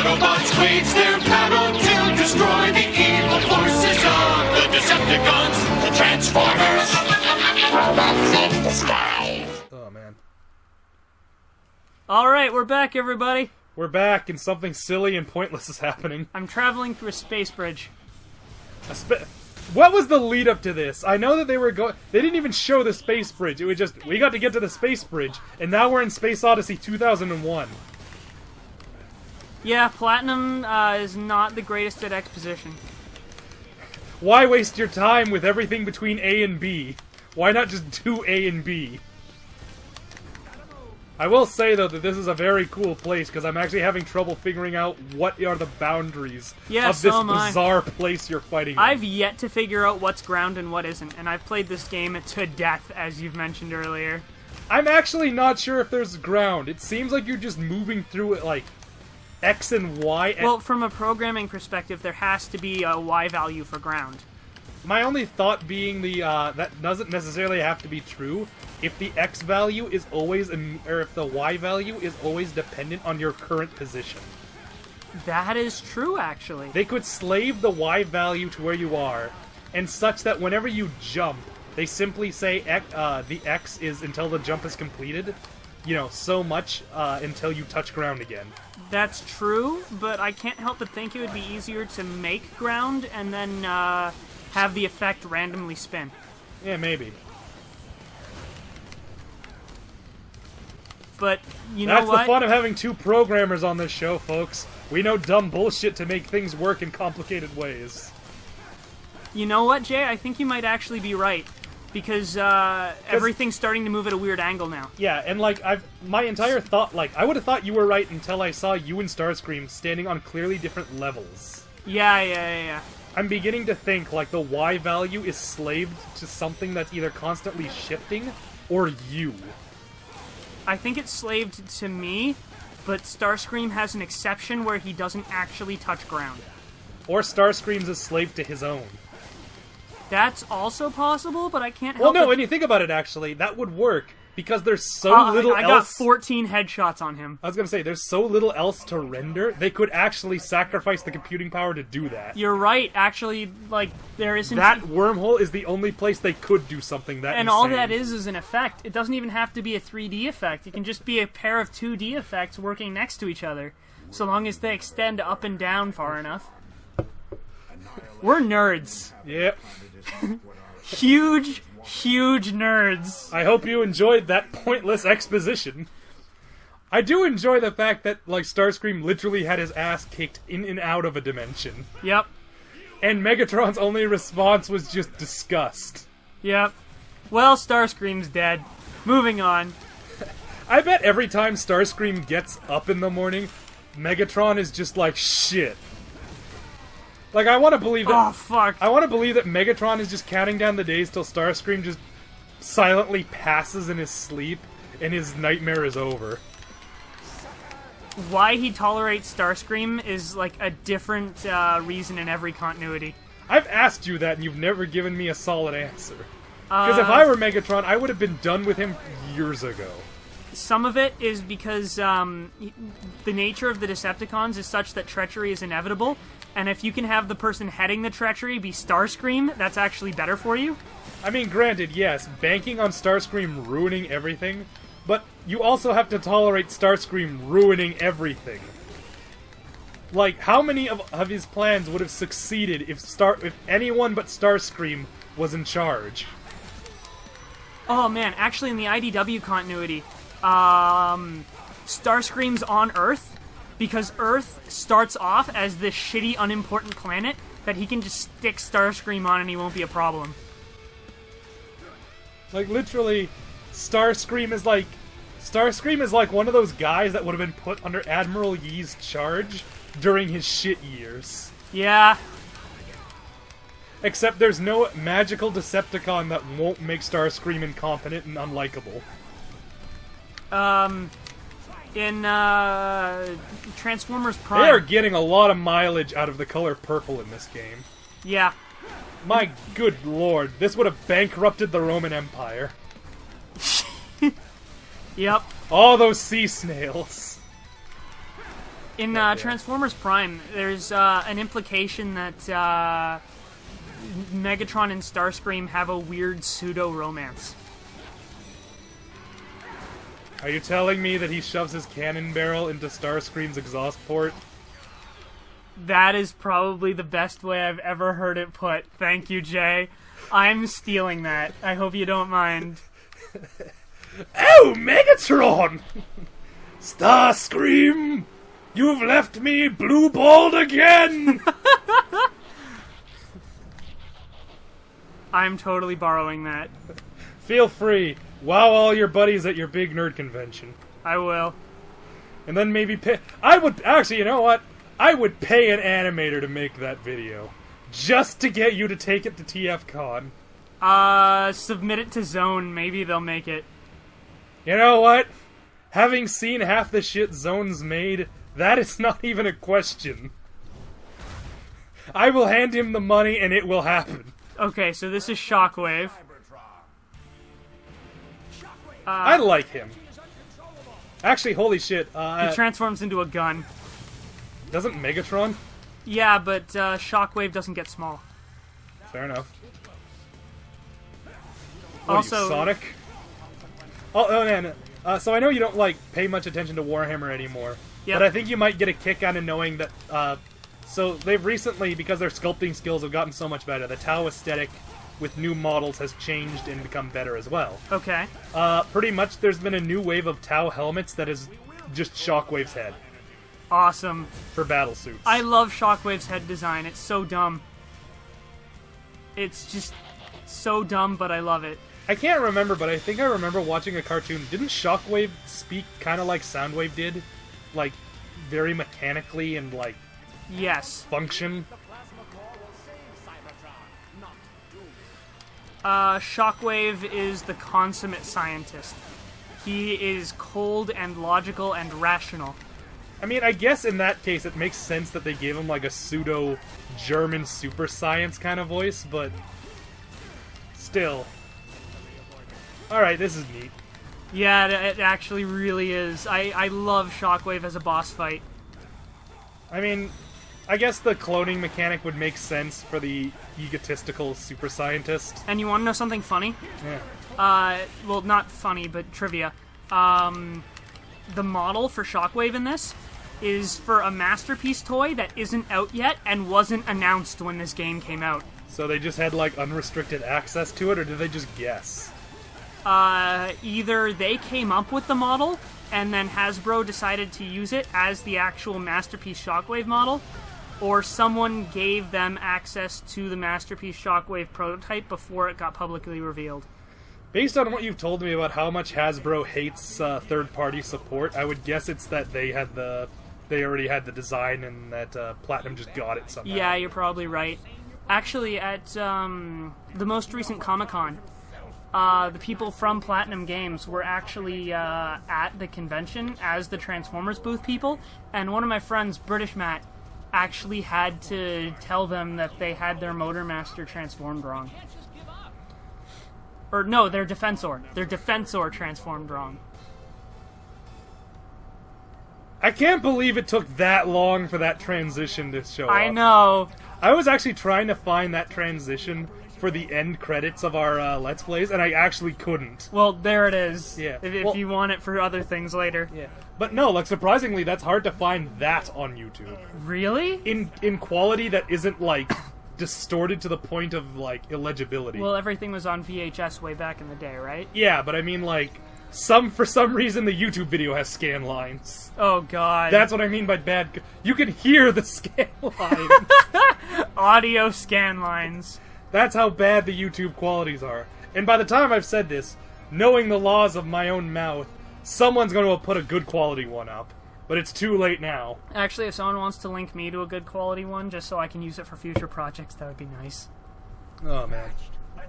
Autobots wage their battle to destroy the evil forces of the Decepticons, the Transformers. Robots in disguise. Oh, man. Alright, we're back, everybody. We're back, and something silly and pointless is happening. I'm traveling through a space bridge. What was the lead up to this? I know that they were they didn't even show the space bridge. It was just, we got to get to the space bridge, and now we're in Space Odyssey 2001. Yeah, Platinum is not the greatest at exposition. Why waste your time with everything between A and B? Why not just do A and B? I will say, though, that this is a very cool place, because I'm actually having trouble figuring out what are the boundaries of this bizarre place you're fighting in. I've yet to figure out what's ground and what isn't, and I've played this game to death, as you've mentioned earlier. I'm actually not sure if there's ground. It seems like you're just moving through it, like, X and Y. Well, from a programming perspective, there has to be a Y value for ground. My only thought being that doesn't necessarily have to be true. If the X value is always, or if the Y value is always dependent on your current position. That is true, actually. They could slave the Y value to where you are, and such that whenever you jump, they simply say the X is until the jump is completed. You know, so much until you touch ground again. That's true, but I can't help but think it would be easier to make ground and then have the effect randomly spin. Yeah, maybe. But, you know what? That's the fun of having two programmers on this show, folks. We know dumb bullshit to make things work in complicated ways. You know what, Jay? I think you might actually be right. Because everything's starting to move at a weird angle now. Yeah, and like, my entire thought, like, I would have thought you were right until I saw you and Starscream standing on clearly different levels. Yeah. I'm beginning to think, like, the Y value is slaved to something that's either constantly shifting, or you. I think it's slaved to me, but Starscream has an exception where he doesn't actually touch ground. Or Starscream's a slave to his own. That's also possible, but I can't help Well, no, when you think about it, actually, that would work, because there's so little else... I got 14 headshots on him. I was gonna say, there's so little else to render, they could actually sacrifice the computing power to do that. You're right, actually, like, there isn't... That wormhole is the only place they could do something that And insane. all that is an effect. It doesn't even have to be a 3D effect. It can just be a pair of 2D effects working next to each other, so long as they extend up and down far enough. We're nerds. Yep. Huge nerds. I hope you enjoyed that pointless exposition. I do enjoy the fact that, like, Starscream literally had his ass kicked in and out of a dimension. Yep. And Megatron's only response was just disgust. Yep. Well, Starscream's dead. Moving on. I bet every time Starscream gets up in the morning, Megatron is just like, shit. Like, I want to believe that... Oh, fuck. I want to believe that Megatron is just counting down the days till Starscream just silently passes in his sleep, and his nightmare is over. Why he tolerates Starscream is, like, a different reason in every continuity. I've asked you that, and you've never given me a solid answer. Because if I were Megatron, I would have been done with him years ago. Some of it is because the nature of the Decepticons is such that treachery is inevitable, and if you can have the person heading the treachery be Starscream, that's actually better for you. I mean, granted, yes, banking on Starscream ruining everything, but you also have to tolerate Starscream ruining everything. Like, how many of his plans would have succeeded if anyone but Starscream was in charge? Oh man, actually in the IDW continuity, Starscream's on Earth, because Earth starts off as this shitty, unimportant planet that he can just stick Starscream on and he won't be a problem. Like, literally, Starscream is like one of those guys that would have been put under Admiral Yi's charge during his shit years. Yeah. Except there's no magical Decepticon that won't make Starscream incompetent and unlikable. In Transformers Prime... They are getting a lot of mileage out of the color purple in this game. Yeah. My good lord, this would have bankrupted the Roman Empire. Yep. All those sea snails. In Yeah. Transformers Prime, there's an implication that Megatron and Starscream have a weird pseudo-romance. Are you telling me that he shoves his cannon barrel into Starscream's exhaust port? That is probably the best way I've ever heard it put. Thank you, Jay. I'm stealing that. I hope you don't mind. Oh, Megatron! Starscream! You've left me blue-balled again! I'm totally borrowing that. Feel free. Wow all your buddies at your big nerd convention. I will. And then maybe pay... I would... Actually, you know what? I would pay an animator to make that video. Just to get you to take it to TFCon. Submit it to Zone. Maybe they'll make it. You know what? Having seen half the shit Zone's made, that is not even a question. I will hand him the money and it will happen. Okay, so this is Shockwave. I like him. Actually, holy shit. He transforms into a gun. Doesn't Megatron? Yeah, but Shockwave doesn't get small. Fair enough. What, Also, are you, Sonic? Oh man. So I know you don't like pay much attention to Warhammer anymore, Yep. but I think you might get a kick out of knowing that. So they've recently, because their sculpting skills have gotten so much better, the Tau aesthetic with new models has changed and become better as well. Okay. Pretty much, there's been a new wave of Tau helmets that is just Shockwave's head Awesome. for battle suits. I love Shockwave's head design. It's so dumb. It's just so dumb, but I love it. I can't remember, but I think I remember watching a cartoon. Didn't Shockwave speak kind of like Soundwave did? Like, very mechanically and, like, Yes. function? Shockwave is the consummate scientist. He is cold and logical and rational. I mean, I guess in that case it makes sense that they gave him, like, a pseudo-German super science kind of voice, but still. Alright, this is neat. Yeah, it actually really is. I love Shockwave as a boss fight. I mean, I guess the cloning mechanic would make sense for the egotistical super scientist. And you want to know something funny? Yeah. Well, not funny, but trivia. The model for Shockwave in this is for a Masterpiece toy that isn't out yet and wasn't announced when this game came out. So they just had, like, unrestricted access to it, or did they just guess? Either they came up with the model, and then Hasbro decided to use it as the actual Masterpiece Shockwave model, or someone gave them access to the Masterpiece Shockwave prototype before it got publicly revealed. Based on what you've told me about how much Hasbro hates third-party support, I would guess it's that they already had the design and that Platinum just got it somehow. Yeah, you're probably right. Actually, at the most recent Comic-Con, the people from Platinum Games were actually at the convention as the Transformers booth people, and one of my friends, British Matt, actually had to tell them that they had their Motormaster transformed wrong. Or no, their Defensor. Their Defensor transformed wrong. I can't believe it took that long for that transition to show up. I know. I was actually trying to find that transition for the end credits of our Let's Plays, and I actually couldn't. Well, there it is. Yeah. If Well- you want it for other things later. Yeah. But no, like, surprisingly, that's hard to find that on YouTube. Really? In quality that isn't, like, distorted to the point of, like, illegibility. Well, everything was on VHS way back in the day, right? Yeah, but I mean, like, for some reason the YouTube video has scan lines. Oh, God. That's what I mean by bad. You can hear the scan line. Audio scan lines. That's how bad the YouTube qualities are. And by the time I've said this, knowing the laws of my own mouth, someone's going to have put a good quality one up. But it's too late now. Actually, if someone wants to link me to a good quality one, just so I can use it for future projects, that would be nice. Oh, man.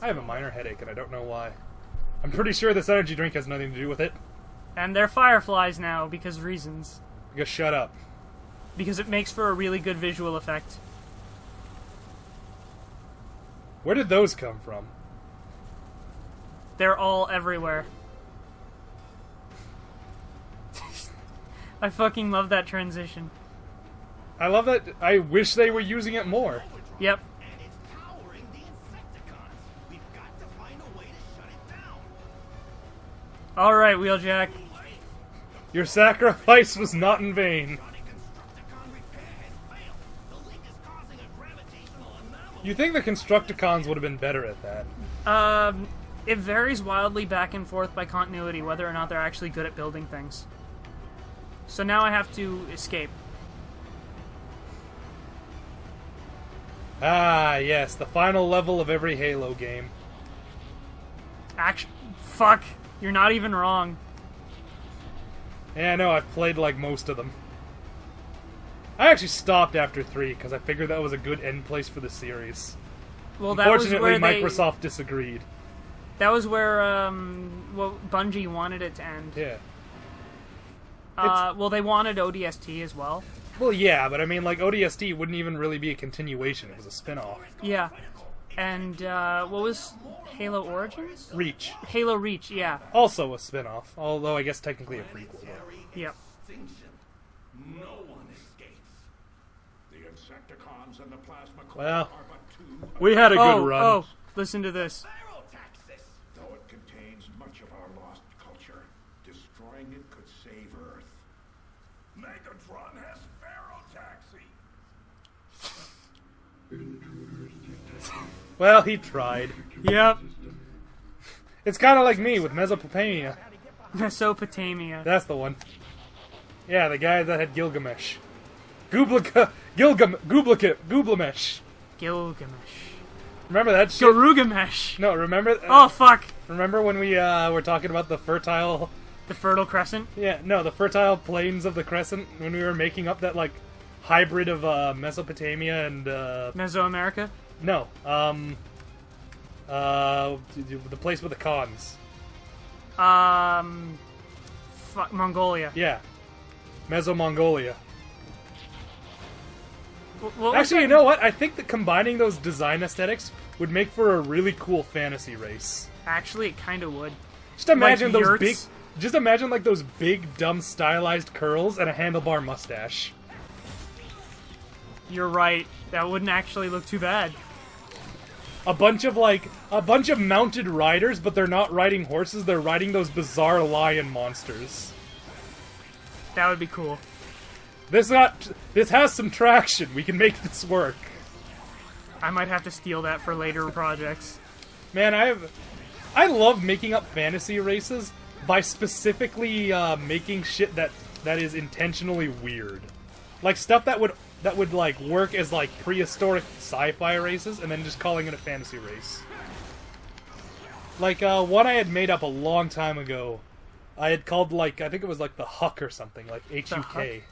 I have a minor headache, and I don't know why. I'm pretty sure this energy drink has nothing to do with it. And they're fireflies now, because reasons. Just shut up. Because it makes for a really good visual effect. Where did those come from? They're all everywhere. I fucking love that transition. I love that. I wish they were using it more. Yep. And it's powering the Insecticons. We've got to find a way to shut it down. Alright, Wheeljack. Your sacrifice was not in vain. Constructicon repair has failed. The leak is causing a gravitational anomaly. You think the Constructicons would have been better at that? It varies wildly back and forth by continuity, whether or not they're actually good at building things. So now I have to escape. Ah, yes, the final level of every Halo game. Fuck. You're not even wrong. Yeah, I know, I've played like most of them. I actually stopped after 3 because I figured that was a good end place for the series. Well, that was Unfortunately, where Microsoft disagreed. That was where, well, Bungie wanted it to end. Yeah. Well, they wanted ODST as well. Well, yeah, but I mean, like, ODST wouldn't even really be a continuation. It was a spin-off. Yeah. And, what was Halo Origins? Reach. Halo Reach, yeah. Also a spin-off, although I guess technically a prequel. Yep. No one escapes. The Insecticons and the Plasma Core Well, are but two we had a good run. Oh, listen to this. Aerotaxis. though it contains much of our lost culture. Destroying it could save Earth. Megatron has Ferrotaxi. Well, he tried. Yep. It's kind of like me with Mesopotamia. Mesopotamia. That's the one. Yeah, the guy that had Gilgamesh. Gilgamesh. Gilgamesh. Remember that shit? Garugamesh. No, remember? Oh, fuck. Remember when we were talking about the fertile? The Fertile Crescent. Yeah, no, the fertile plains of the Crescent when we were making up that like hybrid of Mesopotamia and Mesoamerica. no, the place with the cons. Fuck, Mongolia. Yeah, Meso-Mongolia. What was Actually, that? you know what? I think that combining those design aesthetics would make for a really cool fantasy race. Actually, it kind of would. Just imagine Like those yurts? big. Just imagine like those big, dumb, stylized curls and a handlebar mustache. You're right. That wouldn't actually look too bad. A bunch of mounted riders, but they're not riding horses. They're riding those bizarre lion monsters. That would be cool. This has some traction. We can make this work. I might have to steal that for later projects. Man, I love making up fantasy races by specifically making shit that is intentionally weird, like stuff that would like work as like prehistoric sci-fi races, and then just calling it a fantasy race. Like one I had made up a long time ago. I had called like I think it was like the Huck or something, like HUK.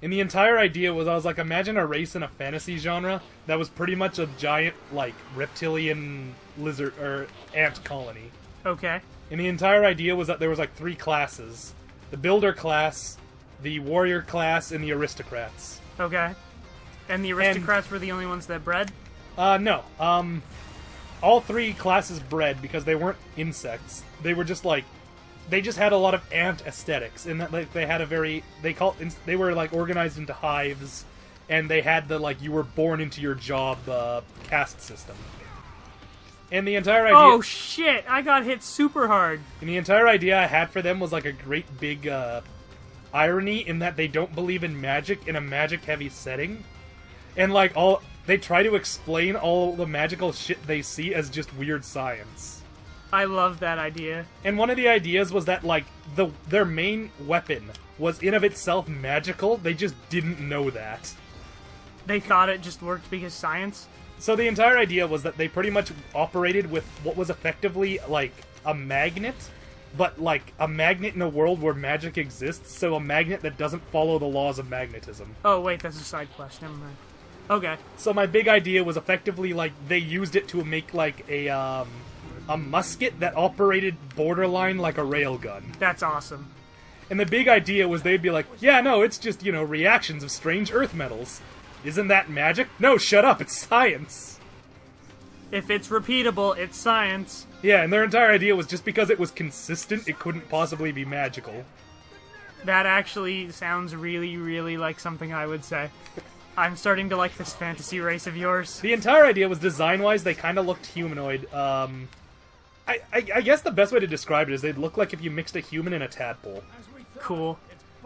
And the entire idea was I was like, imagine a race in a fantasy genre that was pretty much a giant like reptilian lizard or ant colony. Okay. And the entire idea was that there was like 3 classes. The Builder class, the Warrior class, and the Aristocrats. Okay. And the aristocrats were the only ones that bred? No. All 3 classes bred because they weren't insects. They were just like... They just had a lot of ant aesthetics. And that like they had a very... They were like organized into hives. And they had the like you were born into your job caste system. And the entire idea... Oh shit! I got hit super hard. And the entire idea I had for them was like a great big irony in that they don't believe in magic in a magic-heavy setting. And like they try to explain all the magical shit they see as just weird science. I love that idea. And one of the ideas was that like their main weapon was in of itself magical, they just didn't know that. They thought it just worked because science? So the entire idea was that they pretty much operated with what was effectively like a magnet, but like a magnet in a world where magic exists, so a magnet that doesn't follow the laws of magnetism. Oh wait, that's a side quest, never mind. Okay. So my big idea was effectively like they used it to make like a musket that operated borderline like a railgun. That's awesome. And the big idea was they'd be like, yeah, no, it's just, you know, reactions of strange earth metals. Isn't that magic? No, shut up, it's science. If it's repeatable, it's science. Yeah, and their entire idea was just because it was consistent, it couldn't possibly be magical. That actually sounds really, really like something I would say. I'm starting to like this fantasy race of yours. The entire idea was design-wise, they kind of looked humanoid. I guess the best way to describe it is they'd look like if you mixed a human and a tadpole. Cool.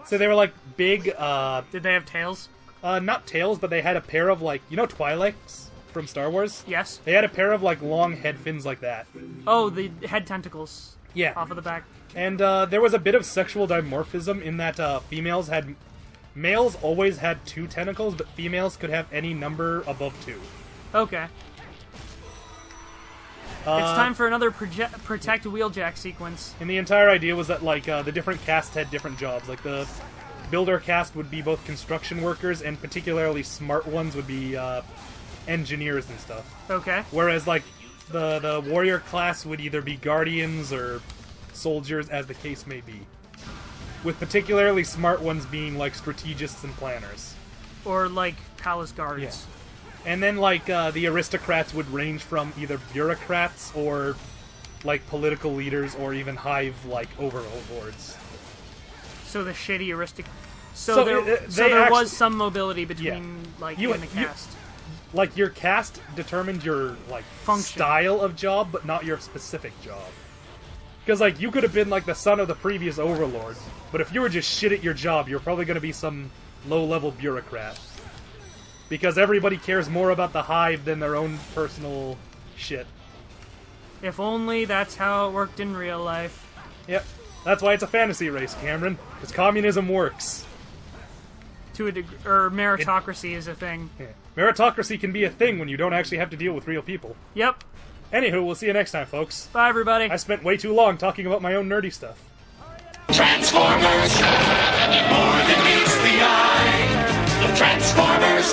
So they were like big, Did they have tails? not tails, but they had a pair of like, you know Twi'leks from Star Wars? Yes. They had a pair of like long head fins like that. Oh, the head tentacles. Yeah. Off of the back. And there was a bit of sexual dimorphism in that males always had 2 tentacles, but females could have any number above 2. Okay. It's time for another protect wheeljack sequence. And the entire idea was that like the different casts had different jobs. Like the builder cast would be both construction workers, and particularly smart ones would be engineers and stuff. Okay. Whereas like the warrior class would either be guardians or soldiers, as the case may be. With particularly smart ones being like strategists and planners. Or like palace guards. Yeah. And then like the aristocrats would range from either bureaucrats or like political leaders or even hive like overlords. So the shitty So there was some mobility between like in the cast. Like your caste determined your like Function. style of job, but not your specific job. Because like you could have been like the son of the previous overlord, but if you were just shit at your job, you're probably going to be some low-level bureaucrat. Because everybody cares more about the hive than their own personal shit. If only that's how it worked in real life. Yep. That's why it's a fantasy race, Cameron. Because communism works. To a degree, or meritocracy is a thing. Yeah. Meritocracy can be a thing when you don't actually have to deal with real people. Yep. Anywho, we'll see you next time, folks. Bye, everybody. I spent way too long talking about my own nerdy stuff. Transformers, more than meets the eye. The Transformers